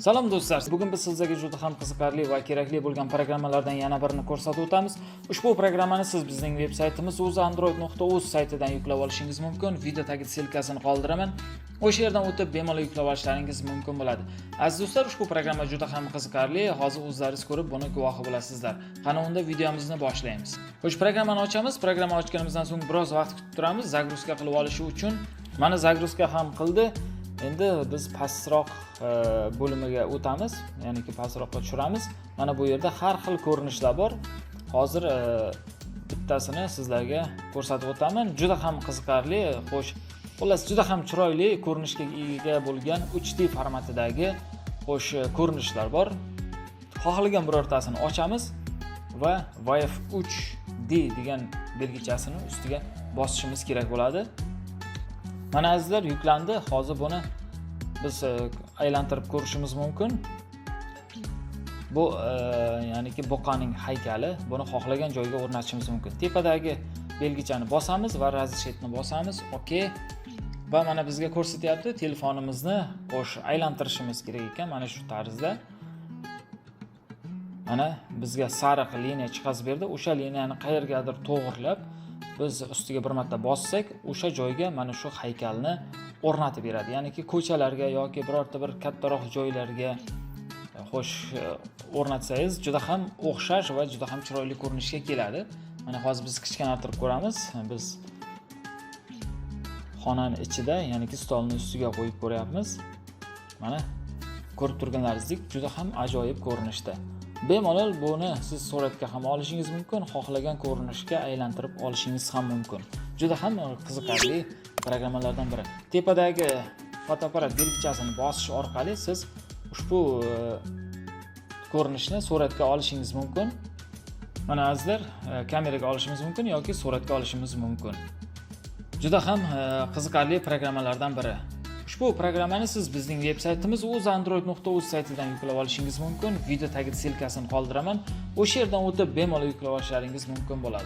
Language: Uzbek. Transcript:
Salom do'stlar, bugun biz sizlarga juda ham qiziqarli va kerakli bo'lgan programmalardan yana birini ko'rsatib o'tamiz. Ushbu programmani siz bizning veb-saytimiz uzandroid.uz saytidan yuklab olishingiz mumkin. Video tagida silkasini qoldiraman. O'sha yerdan o'tib bemalol yuklab olishlaringiz mumkin bo'ladi. Aziz do'stlar, ushbu programma juda ham qiziqarli. Hozir o'zlaringiz ko'rib buni guvohi bo'lasizlar. Qani unda videomizni boshlaymiz. Xo'sh, programmani ochamiz. Programma ochganimizdan so'ng biroz vaqt kutib turamiz zagruzka qilib olishi uchun. Mana zagruzka ham qildi. Endi biz pastroq bo'limiga o'tamiz, ya'niki pastroqqa tushiramiz. Mana bu yerda har xil ko'rinishlar bor. Hozir bittasini sizlarga ko'rsatib o'taman. Juda ham qiziqarli, xo'sh, xullas juda ham chiroyli ko'rinishga ega bo'lgan uchtiv formatidagi xo'sh ko'rinishlar bor. Xohlagan birortasini ochamiz va VF3D degan belgichasini ustiga bosishimiz kerak bo'ladi. Mana azizlar, yuklandi. Hozir buni biz aylantirib ko'rishimiz mumkin. Bu ya'niki buqaning haykali. Buni xohlagan joyga o'rnatishimiz mumkin. Tepadagi belgichani bosamiz va razreshetni bosamiz. Okey. Va mana bizga ko'rsatyapti telefonimizni qo'sh aylantirishimiz kerak ekan. Mana shu tarzda. Mana bizga sariq liniya chiqazib berdi. O'sha liniyani qayergadir to'g'rilab biz ustiga bir marta bossak, o'sha joyga mana shu haykalni o'rnatib beradi. Ya'niki ko'chalarga yoki birorta bir kattaroq joylarga xo'sh o'rnatsangiz juda ham o'xshash va juda ham chiroyli ko'rinishga keladi. Mana hozir biz kichkinatirib ko'ramiz. Biz xonaning ichida, ya'niki stolning ustiga qo'yib ko'ryapmiz. Mana ko'rib turganlaringizdek juda ham ajoyib ko'rinishda. Bemalol buni siz suratga ham olishingiz mumkin, xohlagan ko'rinishga aylantirib olishingiz ham mumkin. Juda ham qiziqarli programmalardan biri. Tepadagi fotoapparat belgichasini bosish orqali siz ushbu ko'rinishni suratga olishingiz mumkin. Mana azizlar, kameraga olishimiz mumkin yoki suratga olishimiz mumkin. Juda ham qiziqarli programmalardan biri. Ushbu programmani siz bizning veb-saytimiz uzandroid.uz saytidan yuklab olishingiz mumkin. Video tagida silkasini qoldiraman. O'sha yerdan o'tib bemalol yuklab olishlaringiz mumkin bo'ladi.